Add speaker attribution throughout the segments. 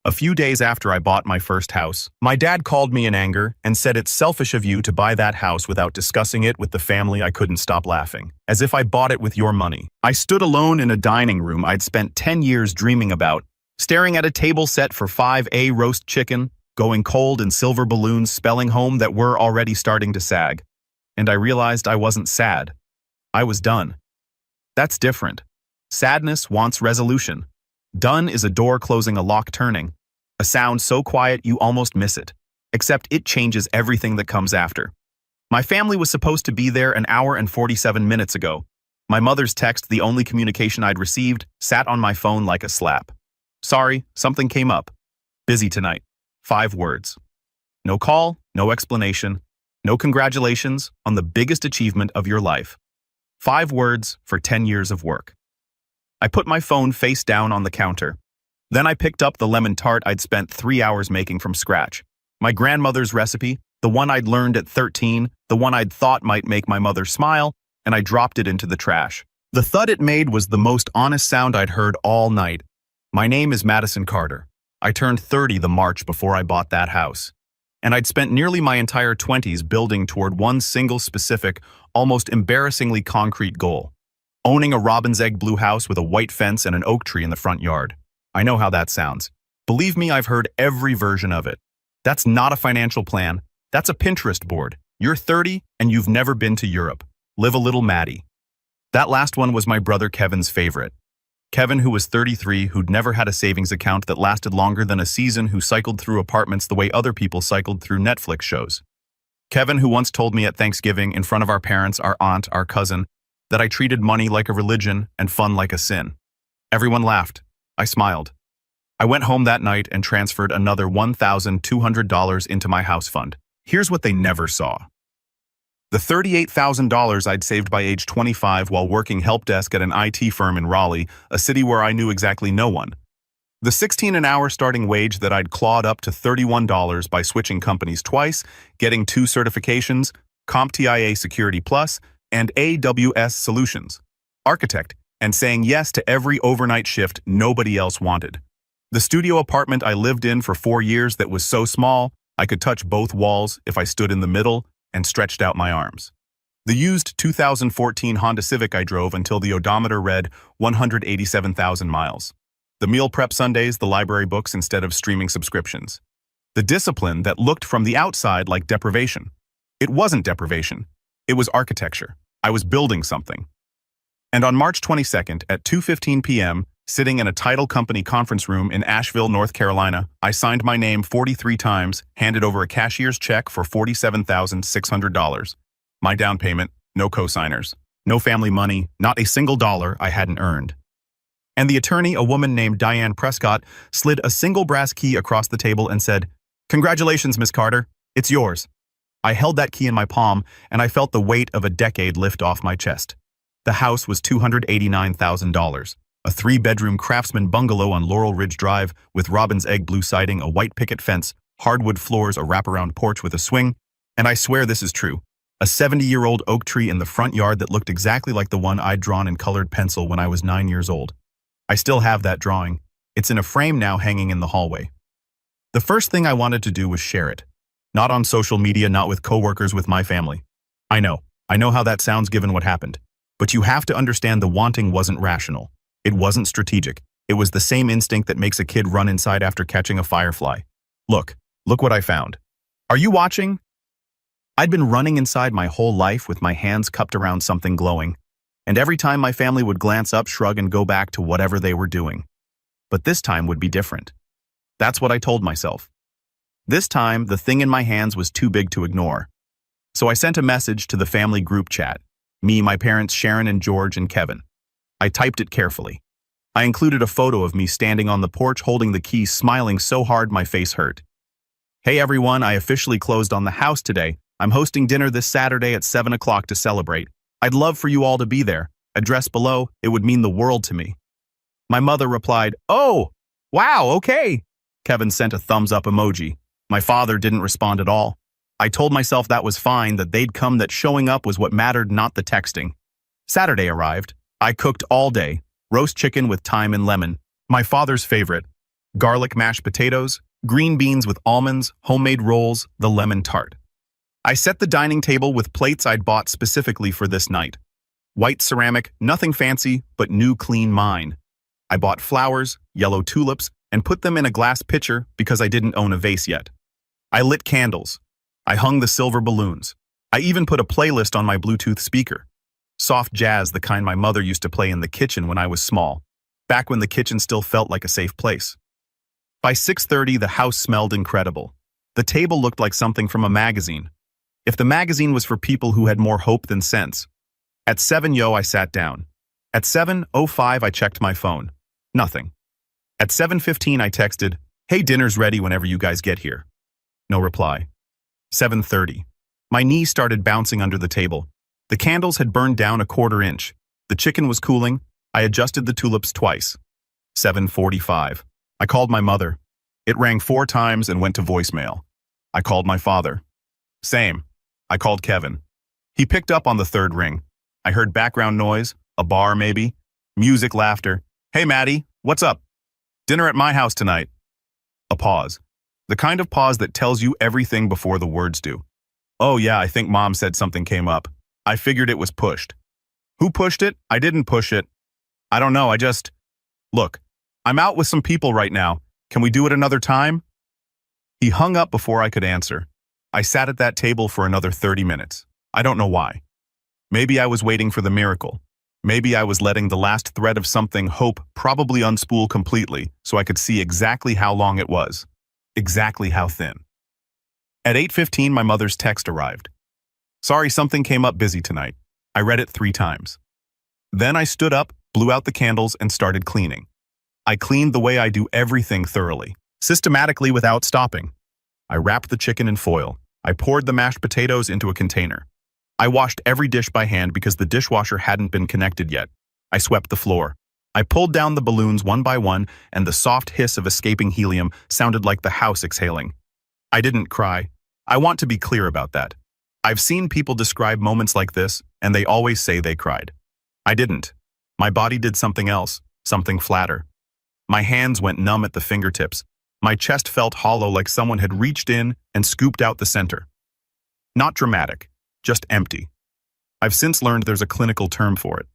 Speaker 1: A few days after I bought my first house, my dad called me in anger and said it's selfish of you to buy that house without discussing it with the family. I couldn't stop laughing, as if I bought it with your money. I stood alone in a dining room I'd spent 10 years dreaming about, staring at a table set for 5A roast chicken, going cold and silver balloons spelling home that were already starting to sag. And I realized I wasn't sad. I was done. That's different. Sadness wants resolution. Done is a door closing, a lock turning. A sound so quiet you almost miss it. Except it changes everything that comes after. My family was supposed to be there an hour and 47 minutes ago. My mother's text, the only communication I'd received, sat on my phone like a slap. Sorry, something came up. Busy tonight. 5 words. No call, no explanation, no congratulations on the biggest achievement of your life. 5 words for 10 years of work. I put my phone face down on the counter. Then I picked up the lemon tart I'd spent 3 hours making from scratch. My grandmother's recipe, the one I'd learned at 13, the one I'd thought might make my mother smile, and I dropped it into the trash. The thud it made was the most honest sound I'd heard all night. My name is Madison Carter. I turned 30 the March before I bought that house. And I'd spent nearly my entire 20s building toward one single specific, almost embarrassingly concrete goal. Owning a robin's egg blue house with a white fence and an oak tree in the front yard. I know how that sounds. Believe me, I've heard every version of it. That's not a financial plan. That's a Pinterest board. You're 30 and you've never been to Europe. Live a little Maddie. That last one was my brother Kevin's favorite. Kevin, who was 33, who'd never had a savings account that lasted longer than a season, who cycled through apartments the way other people cycled through Netflix shows. Kevin, who once told me at Thanksgiving in front of our parents, our aunt, our cousin, that I treated money like a religion and fun like a sin. Everyone laughed. I smiled. I went home that night and transferred another $1,200 into my house fund. Here's what they never saw. The $38,000 I'd saved by age 25 while working help desk at an IT firm in Raleigh, a city where I knew exactly no one. The $16 an hour starting wage that I'd clawed up to $31 by switching companies twice, getting 2 certifications, CompTIA Security Plus, and AWS Solutions, architect, and saying yes to every overnight shift nobody else wanted. The studio apartment I lived in for 4 years that was so small, I could touch both walls if I stood in the middle and stretched out my arms. The used 2014 Honda Civic I drove until the odometer read 187,000 miles. The meal prep Sundays, the library books instead of streaming subscriptions. The discipline that looked from the outside like deprivation. It wasn't deprivation. It was architecture. I was building something. And on March 22nd at 2:15 p.m., sitting in a title company conference room in Asheville, North Carolina, I signed my name 43 times, handed over a cashier's check for $47,600. My down payment, no co-signers, no family money, not a single dollar I hadn't earned. And the attorney, a woman named Diane Prescott, slid a single brass key across the table and said, "Congratulations, Miss Carter. It's yours." I held that key in my palm, and I felt the weight of a decade lift off my chest. The house was $289,000, a 3-bedroom craftsman bungalow on Laurel Ridge Drive with robin's egg blue siding, a white picket fence, hardwood floors, a wraparound porch with a swing, and I swear this is true, a 70-year-old oak tree in the front yard that looked exactly like the one I'd drawn in colored pencil when I was 9 years old. I still have that drawing. It's in a frame now hanging in the hallway. The first thing I wanted to do was share it. Not on social media, not with coworkers, with my family. I know how that sounds given what happened. But you have to understand the wanting wasn't rational. It wasn't strategic. It was the same instinct that makes a kid run inside after catching a firefly. Look what I found. Are you watching? I'd been running inside my whole life with my hands cupped around something glowing. And every time my family would glance up, shrug, and go back to whatever they were doing. But this time would be different. That's what I told myself. This time, the thing in my hands was too big to ignore. So I sent a message to the family group chat. Me, my parents, Sharon and George and Kevin. I typed it carefully. I included a photo of me standing on the porch holding the key, smiling so hard my face hurt. Hey everyone, I officially closed on the house today. I'm hosting dinner this Saturday at 7 o'clock to celebrate. I'd love for you all to be there. Address below, it would mean the world to me. My mother replied, "Oh, wow, okay." Kevin sent a thumbs up emoji. My father didn't respond at all. I told myself that was fine, that they'd come, that showing up was what mattered, not the texting. Saturday arrived. I cooked all day, roast chicken with thyme and lemon, my father's favorite. garlic mashed potatoes, green beans with almonds, homemade rolls, the lemon tart. I set the dining table with plates I'd bought specifically for this night. White ceramic, nothing fancy, but new clean mine. I bought flowers, yellow tulips, and put them in a glass pitcher because I didn't own a vase yet. I lit candles. I hung the silver balloons. I even put a playlist on my Bluetooth speaker. Soft jazz, the kind my mother used to play in the kitchen when I was small, back when the kitchen still felt like a safe place. By 6:30, the house smelled incredible. The table looked like something from a magazine. If the magazine was for people who had more hope than sense. At 7 I sat down. At 7:05 I checked my phone. Nothing. At 7:15 I texted, "Hey, dinner's ready whenever you guys get here." No reply. 7:30. My knees started bouncing under the table. The candles had burned down a 1/4 inch. The chicken was cooling. I adjusted the tulips twice. 7:45. I called my mother. It rang 4 times and went to voicemail. I called my father. Same. I called Kevin. He picked up on the 3rd ring. I heard background noise, a bar maybe, music, laughter. "Hey, Maddie, what's up? Dinner at my house tonight." A pause. The kind of pause that tells you everything before the words do. "Oh yeah, I think Mom said something came up. I figured it was pushed." "Who pushed it? I didn't push it." "I don't know, Look, I'm out with some people right now. Can we do it another time?" He hung up before I could answer. I sat at that table for another 30 minutes. I don't know why. Maybe I was waiting for the miracle. Maybe I was letting the last thread of something, hope, probably unspool completely so I could see exactly how long it was. Exactly how thin. At 8:15, my mother's text arrived. "Sorry, something came up busy tonight." I read it 3 times. Then I stood up, blew out the candles, and started cleaning. I cleaned the way I do everything thoroughly, systematically without stopping. I wrapped the chicken in foil. I poured the mashed potatoes into a container. I washed every dish by hand because the dishwasher hadn't been connected yet. I swept the floor. I pulled down the balloons one by one, and the soft hiss of escaping helium sounded like the house exhaling. I didn't cry. I want to be clear about that. I've seen people describe moments like this, and they always say they cried. I didn't. My body did something else, something flatter. My hands went numb at the fingertips. My chest felt hollow, like someone had reached in and scooped out the center. Not dramatic, just empty. I've since learned there's a clinical term for it.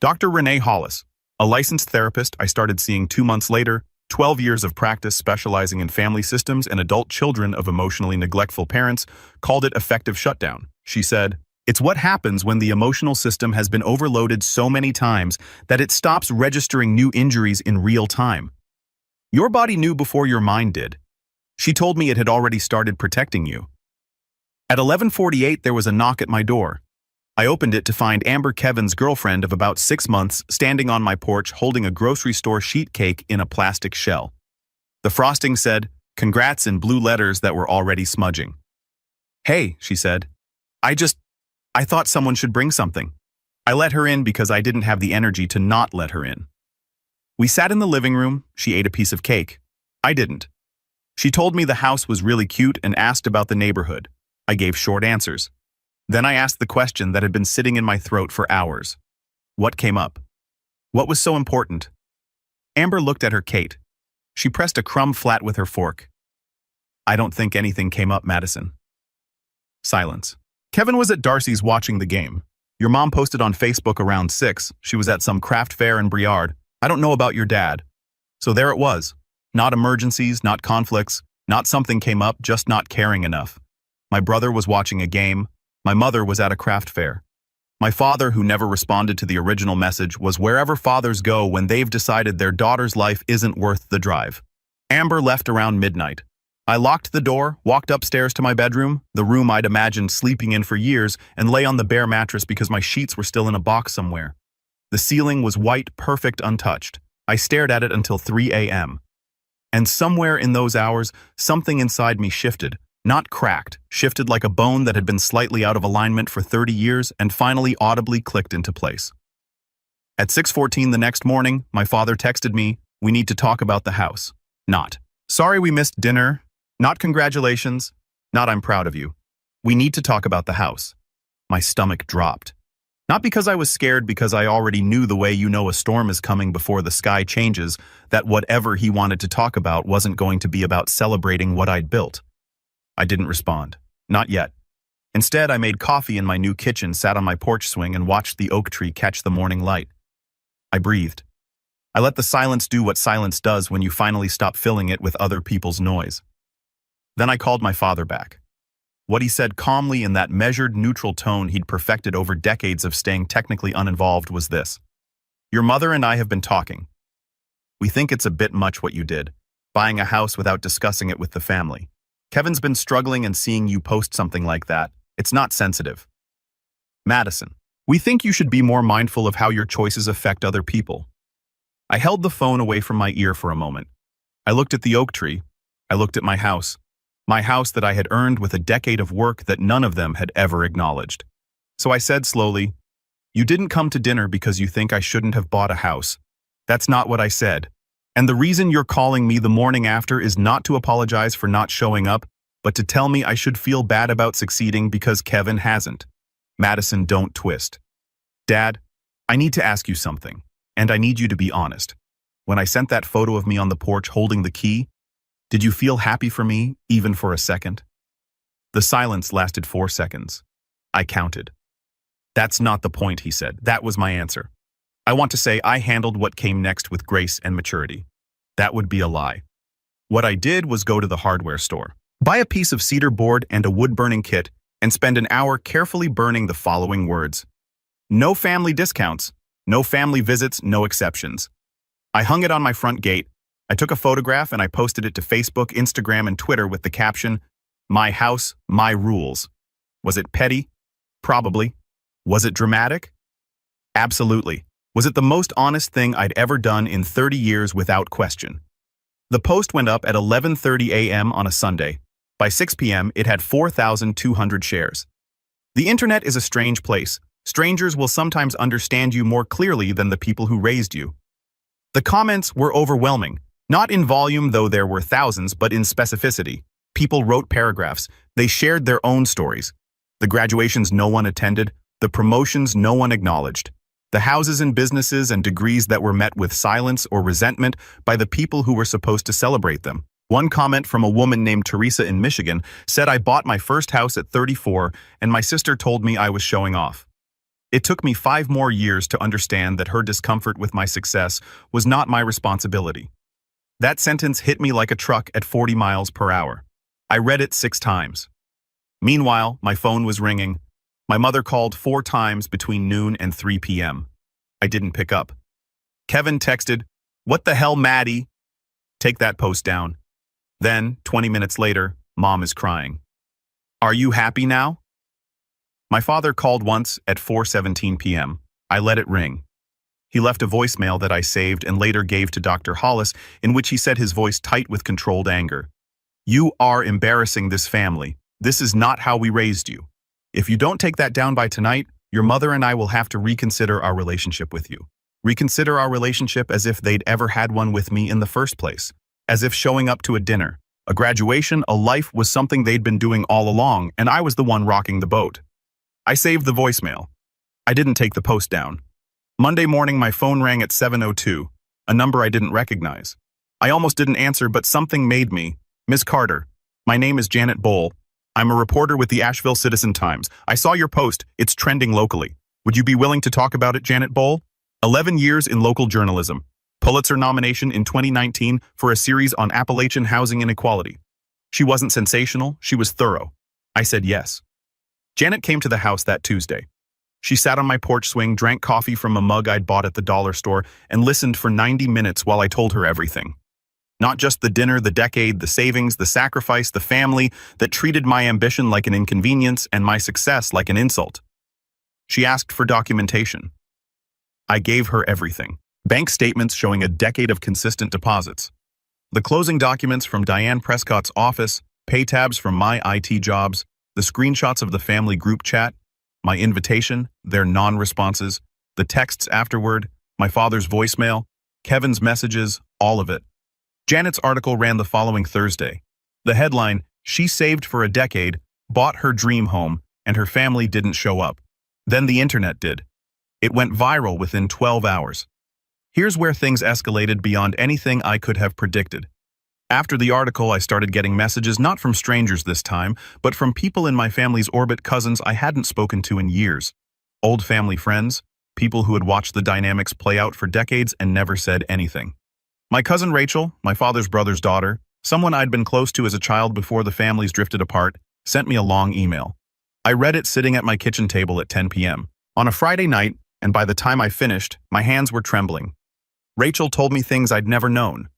Speaker 1: Dr. Renee Hollis, a licensed therapist I started seeing 2 months later, 12 years of practice specializing in family systems and adult children of emotionally neglectful parents, called it effective shutdown. She said, "It's what happens when the emotional system has been overloaded so many times that it stops registering new injuries in real time. Your body knew before your mind did." She told me it had already started protecting you. At 11:48, there was a knock at my door. I opened it to find Amber, Kevin's girlfriend of about 6 months, standing on my porch holding a grocery store sheet cake in a plastic shell. The frosting said, "Congrats" in blue letters that were already smudging. "Hey," she said. I thought someone should bring something." I let her in because I didn't have the energy to not let her in. We sat in the living room. She ate a piece of cake. I didn't. She told me the house was really cute and asked about the neighborhood. I gave short answers. Then I asked the question that had been sitting in my throat for hours. What came up? What was so important? Amber looked at her Kate. She pressed a crumb flat with her fork. "I don't think anything came up, Madison." Silence. "Kevin was at Darcy's watching the game. Your mom posted on Facebook around 6. She was at some craft fair in Briard. I don't know about your dad." So there it was. Not emergencies, not conflicts, not something came up, just not caring enough. My brother was watching a game. My mother was at a craft fair. My father, who never responded to the original message, was wherever fathers go when they've decided their daughter's life isn't worth the drive. Amber left around midnight. I locked the door, walked upstairs to my bedroom, the room I'd imagined sleeping in for years, and lay on the bare mattress because my sheets were still in a box somewhere. The ceiling was white, perfect, untouched. I stared at it until 3 a.m. And somewhere in those hours, something inside me shifted. Not cracked, shifted like a bone that had been slightly out of alignment for 30 years and finally audibly clicked into place. At 6:14 the next morning, my father texted me, "We need to talk about the house." Not, "Sorry we missed dinner." Not, "Congratulations." Not, "I'm proud of you." "We need to talk about the house." My stomach dropped. Not because I was scared, because I already knew the way you know a storm is coming before the sky changes, that whatever he wanted to talk about wasn't going to be about celebrating what I'd built. I didn't respond. Not yet. Instead, I made coffee in my new kitchen, sat on my porch swing, and watched the oak tree catch the morning light. I breathed. I let the silence do what silence does when you finally stop filling it with other people's noise. Then I called my father back. What he said calmly in that measured, neutral tone he'd perfected over decades of staying technically uninvolved was this. Your mother and I have been talking. We think it's a bit much what you did, buying a house without discussing it with the family. Kevin's been struggling, and seeing you post something like that, it's not sensitive. Madison, we think you should be more mindful of how your choices affect other people. I held the phone away from my ear for a moment. I looked at the oak tree. I looked at my house that I had earned with a decade of work that none of them had ever acknowledged. So I said slowly, you didn't come to dinner because you think I shouldn't have bought a house. That's not what I said. And the reason you're calling me the morning after is not to apologize for not showing up, but to tell me I should feel bad about succeeding because Kevin hasn't. Madison, don't twist. Dad, I need to ask you something, and I need you to be honest. When I sent that photo of me on the porch holding the key, did you feel happy for me, even for a second? The silence lasted 4 seconds. I counted. That's not the point, he said. That was my answer. I want to say I handled what came next with grace and maturity. That would be a lie. What I did was go to the hardware store, buy a piece of cedar board and a wood-burning kit, and spend an hour carefully burning the following words. No family discounts, no family visits, no exceptions. I hung it on my front gate. I took a photograph and I posted it to Facebook, Instagram, and Twitter with the caption, "My house, my rules." Was it petty? Probably. Was it dramatic? Absolutely. Was it the most honest thing I'd ever done in 30 years without question? The post went up at 11:30 a.m. on a Sunday. By 6 p.m., it had 4,200 shares. The internet is a strange place. Strangers will sometimes understand you more clearly than the people who raised you. The comments were overwhelming. Not in volume, though there were thousands, but in specificity. People wrote paragraphs. They shared their own stories. The graduations no one attended, the promotions no one acknowledged, the houses and businesses and degrees that were met with silence or resentment by the people who were supposed to celebrate them. One comment from a woman named Teresa in Michigan said, I bought my first house at 34 and my sister told me I was showing off. It took me 5 more years to understand that her discomfort with my success was not my responsibility. That sentence hit me like a truck at 40 miles per hour. I read it 6 times. Meanwhile, my phone was ringing. My mother called 4 times between noon and 3 p.m. I didn't pick up. Kevin texted, "What the hell, Maddie? Take that post down." Then, 20 minutes later, Mom is crying. "Are you happy now?" My father called once at 4:17 p.m. I let it ring. He left a voicemail that I saved and later gave to Dr. Hollis, in which he said, his voice tight with controlled anger, "You are embarrassing this family. This is not how we raised you. If you don't take that down by tonight, your mother and I will have to reconsider our relationship with you. Reconsider our relationship as if they'd ever had one with me in the first place. As if showing up to a dinner, a graduation, a life was something they'd been doing all along, and I was the one rocking the boat." I saved the voicemail. I didn't take the post down. Monday morning, my phone rang at 7:02, a number I didn't recognize. I almost didn't answer, but something made me. "Ms. Carter, my name is Janet Bowl. I'm a reporter with the Asheville Citizen-Times. I saw your post. It's trending locally. Would you be willing to talk about it, Janet Bowl? 11 years in local journalism. Pulitzer nomination in 2019 for a series on Appalachian housing inequality." She wasn't sensational, she was thorough. I said yes. Janet came to the house that Tuesday. She sat on my porch swing, drank coffee from a mug I'd bought at the dollar store, and listened for 90 minutes while I told her everything. Not just the dinner, the decade, the savings, the sacrifice, the family that treated my ambition like an inconvenience and my success like an insult. She asked for documentation. I gave her everything. Bank statements showing a decade of consistent deposits. The closing documents from Diane Prescott's office, pay tabs from my IT jobs, the screenshots of the family group chat, my invitation, their non-responses, the texts afterward, my father's voicemail, Kevin's messages, all of it. Janet's article ran the following Thursday. The headline, "She saved for a decade, bought her dream home, and her family didn't show up. Then the internet did. It went viral within 12 hours. Here's where things escalated beyond anything I could have predicted. After the article, I started getting messages not from strangers this time, but from people in my family's orbit, cousins I hadn't spoken to in years. Old family friends, people who had watched the dynamics play out for decades and never said anything. My cousin Rachel, my father's brother's daughter, someone I'd been close to as a child before the families drifted apart, sent me a long email. I read it sitting at my kitchen table at 10 p.m. on a Friday night, and by the time I finished, my hands were trembling. Rachel told me things I'd never known.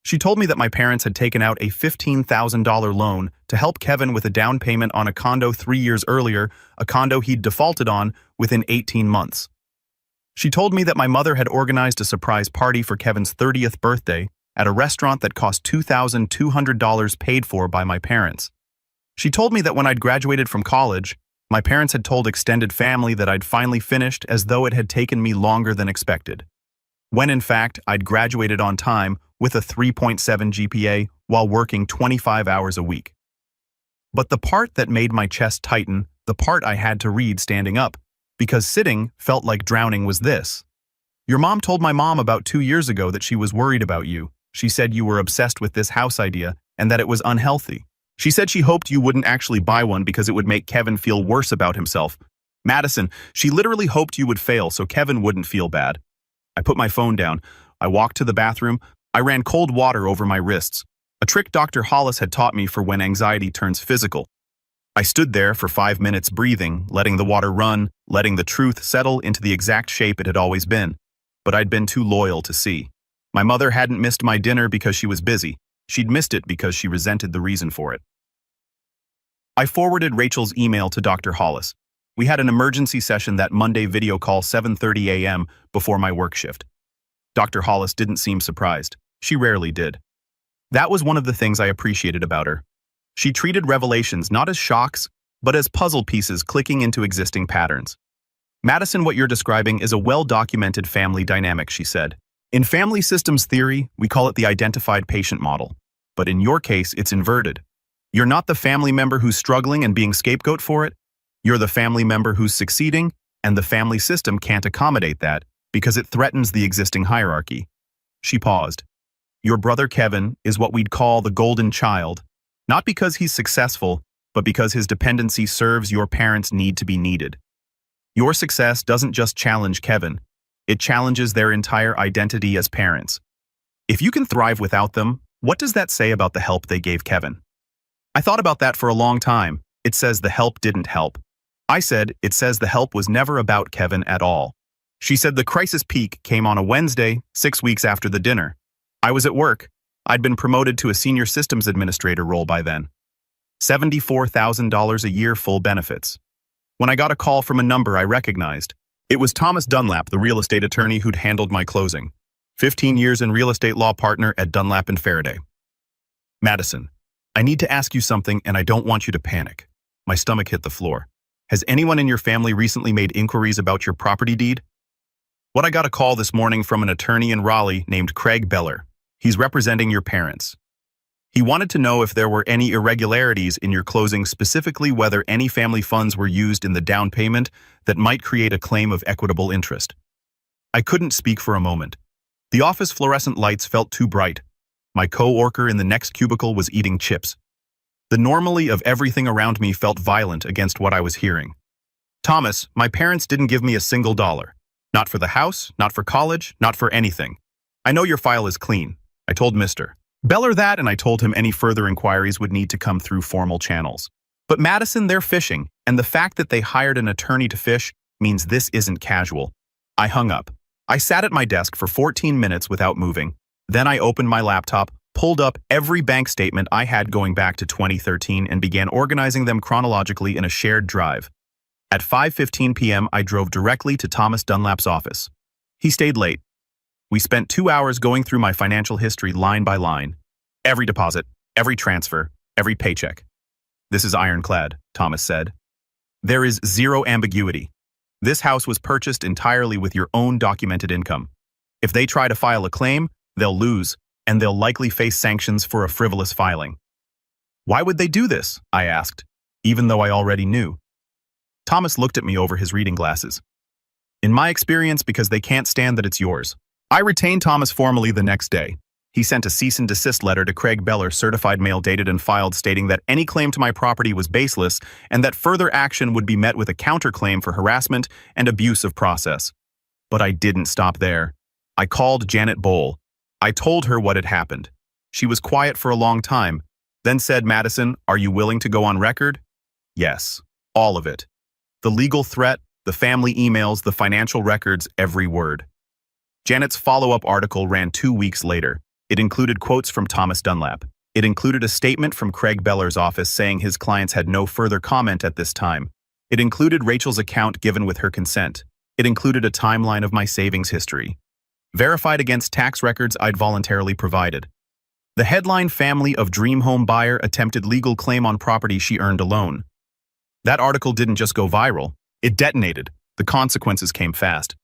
Speaker 1: She told me that my parents had taken out a $15,000 loan to help Kevin with a down payment on a condo 3 years earlier, a condo he'd defaulted on within 18 months. She told me that my mother had organized a surprise party for Kevin's 30th birthday at a restaurant that cost $2,200 paid for by my parents. She told me that when I'd graduated from college, my parents had told extended family that I'd finally finished, as though it had taken me longer than expected. When in fact, I'd graduated on time with a 3.7 GPA while working 25 hours a week. But the part that made my chest tighten, the part I had to read standing up, because sitting felt like drowning, was this. Your mom told my mom about 2 years ago that she was worried about you. She said you were obsessed with this house idea and that it was unhealthy. She said she hoped you wouldn't actually buy one because it would make Kevin feel worse about himself. Madison, she literally hoped you would fail so Kevin wouldn't feel bad. I put my phone down. I walked to the bathroom. I ran cold water over my wrists, a trick Dr. Hollis had taught me for when anxiety turns physical. I stood there for 5 minutes breathing, letting the water run, letting the truth settle into the exact shape it had always been. But I'd been too loyal to see. My mother hadn't missed my dinner because she was busy. She'd missed it because she resented the reason for it. I forwarded Rachel's email to Dr. Hollis. We had an emergency session that Monday, video call 7:30 a.m. before my work shift. Dr. Hollis didn't seem surprised. She rarely did. That was one of the things I appreciated about her. She treated revelations not as shocks, but as puzzle pieces clicking into existing patterns. Madison, what you're describing is a well-documented family dynamic, she said. In family systems theory, we call it the identified patient model. But in your case, it's inverted. You're not the family member who's struggling and being scapegoat for it. You're the family member who's succeeding, and the family system can't accommodate that because it threatens the existing hierarchy. She paused. Your brother Kevin is what we'd call the golden child, not because he's successful, but because his dependency serves your parents' need to be needed. Your success doesn't just challenge Kevin, it challenges their entire identity as parents. If you can thrive without them, what does that say about the help they gave Kevin? I thought about that for a long time. It says the help didn't help. I said, it says the help was never about Kevin at all. She said the crisis peak came on a Wednesday, 6 weeks after the dinner. I was at work. I'd been promoted to a senior systems administrator role by then. $74,000 a year, full benefits. When I got a call from a number I recognized, it was Thomas Dunlap, the real estate attorney who'd handled my closing. 15 years in real estate law partner at Dunlap and Faraday. Madison, I need to ask you something and I don't want you to panic. My stomach hit the floor. Has anyone in your family recently made inquiries about your property deed? What I got a call this morning from an attorney in Raleigh named Craig Beller. He's representing your parents. He wanted to know if there were any irregularities in your closing, specifically whether any family funds were used in the down payment that might create a claim of equitable interest. I couldn't speak for a moment. The office fluorescent lights felt too bright. My co-worker in the next cubicle was eating chips. The normality of everything around me felt violent against what I was hearing. Thomas, my parents didn't give me a single dollar. Not for the house, not for college, not for anything. I know your file is clean. I told Mr. Beller that, and I told him any further inquiries would need to come through formal channels. But Madison, they're fishing, and the fact that they hired an attorney to fish means this isn't casual. I hung up. I sat at my desk for 14 minutes without moving. Then I opened my laptop, pulled up every bank statement I had going back to 2013 and began organizing them chronologically in a shared drive. At 5:15 p.m., I drove directly to Thomas Dunlap's office. He stayed late. We spent 2 hours going through my financial history line by line. Every deposit, every transfer, every paycheck. This is ironclad, Thomas said. There is zero ambiguity. This house was purchased entirely with your own documented income. If they try to file a claim, they'll lose, and they'll likely face sanctions for a frivolous filing. Why would they do this? I asked, even though I already knew. Thomas looked at me over his reading glasses. In my experience, because they can't stand that it's yours. I retained Thomas formally the next day. He sent a cease and desist letter to Craig Beller, certified mail dated and filed, stating that any claim to my property was baseless and that further action would be met with a counterclaim for harassment and abuse of process. But I didn't stop there. I called Janet Bowl. I told her what had happened. She was quiet for a long time, then said, "Madison, are you willing to go on record?" Yes, all of it. The legal threat, the family emails, the financial records, every word. Janet's follow-up article ran 2 weeks later. It included quotes from Thomas Dunlap. It included a statement from Craig Beller's office saying his clients had no further comment at this time. It included Rachel's account given with her consent. It included a timeline of my savings history, verified against tax records I'd voluntarily provided. The headline, "Family of Dream Home Buyer Attempted Legal Claim on Property She Earned Alone." That article didn't just go viral, it detonated. The consequences came fast.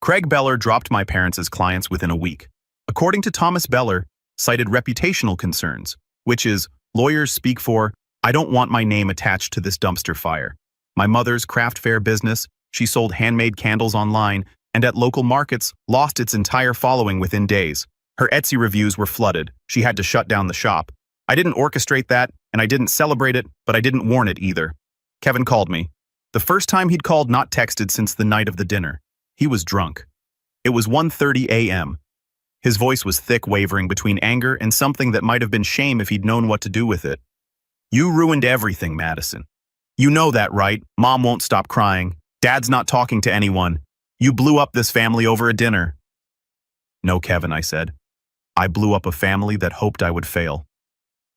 Speaker 1: Craig Beller dropped my parents as clients within a week. According to Thomas Beller, cited reputational concerns, which is, lawyers speak for, "I don't want my name attached to this dumpster fire." My mother's craft fair business, she sold handmade candles online, and at local markets, lost its entire following within days. Her Etsy reviews were flooded. She had to shut down the shop. I didn't orchestrate that, and I didn't celebrate it, but I didn't warn it either. Kevin called me. The first time he'd called, not texted, since the night of the dinner. He was drunk. It was 1:30 a.m. His voice was thick, wavering between anger and something that might have been shame if he'd known what to do with it. "You ruined everything, Madison. You know that, right? Mom won't stop crying. Dad's not talking to anyone. You blew up this family over a dinner." "No, Kevin," I said. "I blew up a family that hoped I would fail."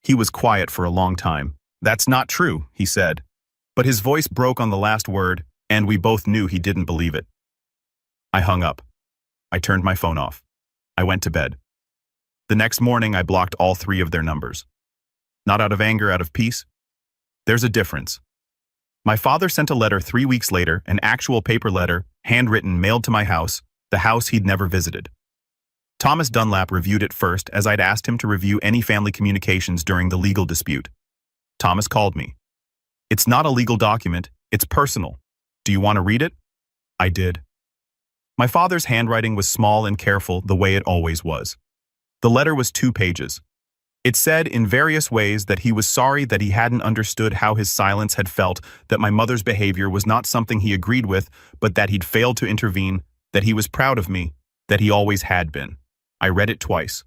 Speaker 1: He was quiet for a long time. "That's not true," he said. But his voice broke on the last word, and we both knew he didn't believe it. I hung up. I turned my phone off. I went to bed. The next morning, I blocked all 3 of their numbers. Not out of anger, out of peace. There's a difference. My father sent a letter 3 weeks later, an actual paper letter, handwritten, mailed to my house, the house he'd never visited. Thomas Dunlap reviewed it first, as I'd asked him to review any family communications during the legal dispute. Thomas called me. "It's not a legal document, it's personal. Do you want to read it?" I did. My father's handwriting was small and careful, the way it always was. The letter was 2 pages. It said in various ways that he was sorry that he hadn't understood how his silence had felt, that my mother's behavior was not something he agreed with, but that he'd failed to intervene, that he was proud of me, that he always had been. I read it twice.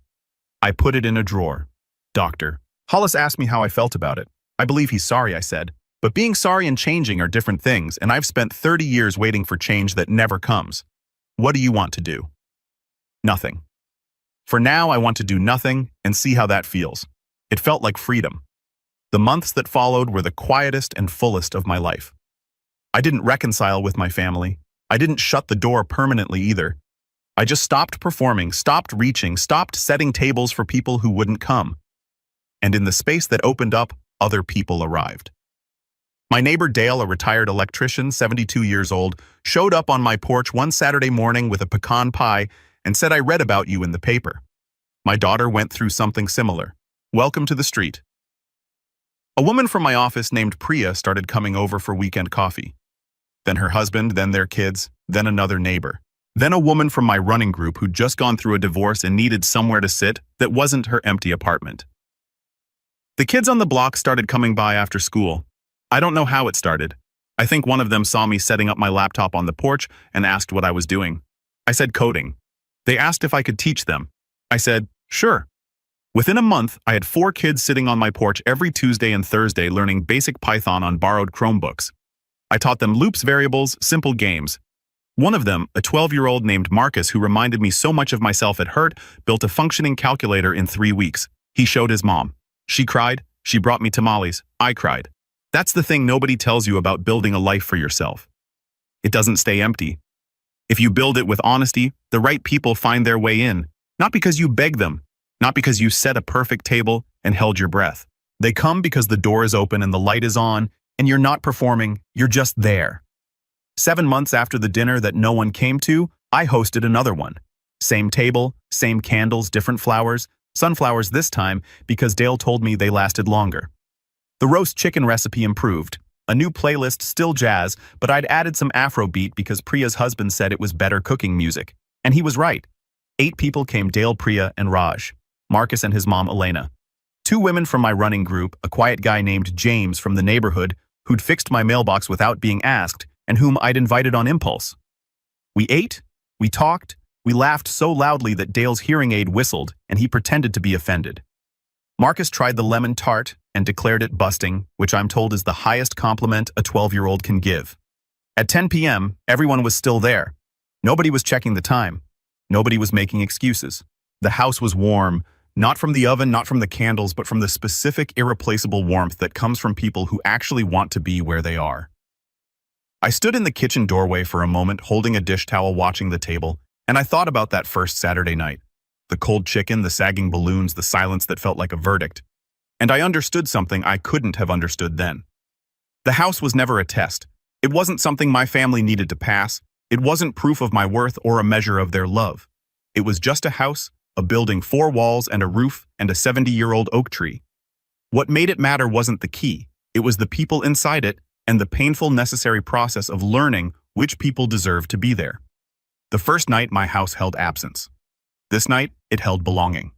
Speaker 1: I put it in a drawer. Dr. Hollis asked me how I felt about it. "I believe he's sorry," I said. "But being sorry and changing are different things, and I've spent 30 years waiting for change that never comes. What do you want to do?" "Nothing. For now, I want to do nothing and see how that feels." It felt like freedom. The months that followed were the quietest and fullest of my life. I didn't reconcile with my family. I didn't shut the door permanently either. I just stopped performing, stopped reaching, stopped setting tables for people who wouldn't come. And in the space that opened up, other people arrived. My neighbor Dale, a retired electrician, 72 years old, showed up on my porch one Saturday morning with a pecan pie and said, "I read about you in the paper." My daughter went through something similar. Welcome to the street. A woman from my office named Priya started coming over for weekend coffee. Then her husband, then their kids, then another neighbor. Then a woman from my running group who'd just gone through a divorce and needed somewhere to sit that wasn't her empty apartment. The kids on the block started coming by after school. I don't know how it started. I think one of them saw me setting up my laptop on the porch and asked what I was doing. I said coding. They asked if I could teach them. I said, sure. Within a month, I had 4 kids sitting on my porch every Tuesday and Thursday learning basic Python on borrowed Chromebooks. I taught them loops, variables, simple games. One of them, a 12-year-old named Marcus who reminded me so much of myself at Hurt, built a functioning calculator in 3 weeks. He showed his mom. She cried. She brought me tamales. I cried. That's the thing nobody tells you about building a life for yourself. It doesn't stay empty. If you build it with honesty, the right people find their way in, not because you beg them, not because you set a perfect table and held your breath. They come because the door is open and the light is on, and you're not performing, you're just there. 7 months after the dinner that no one came to, I hosted another one. Same table, same candles, different flowers, sunflowers this time because Dale told me they lasted longer. The roast chicken recipe improved. A new playlist, still jazz, but I'd added some Afrobeat because Priya's husband said it was better cooking music. And he was right. 8 people came: Dale, Priya, and Raj, Marcus and his mom Elena. 2 women from my running group, a quiet guy named James from the neighborhood who'd fixed my mailbox without being asked and whom I'd invited on impulse. We ate, we talked, we laughed so loudly that Dale's hearing aid whistled and he pretended to be offended. Marcus tried the lemon tart and declared it busting, which I'm told is the highest compliment a 12-year-old can give. At 10 p.m., everyone was still there. Nobody was checking the time. Nobody was making excuses. The house was warm, not from the oven, not from the candles, but from the specific, irreplaceable warmth that comes from people who actually want to be where they are. I stood in the kitchen doorway for a moment, holding a dish towel, watching the table, and I thought about that first Saturday night. The cold chicken, the sagging balloons, the silence that felt like a verdict. And I understood something I couldn't have understood then. The house was never a test. It wasn't something my family needed to pass. It wasn't proof of my worth or a measure of their love. It was just a house, a building, 4 walls and a roof and a 70-year-old oak tree. What made it matter wasn't the key. It was the people inside it and the painful, necessary process of learning which people deserved to be there. The first night, my house held absence. This night, it held belonging.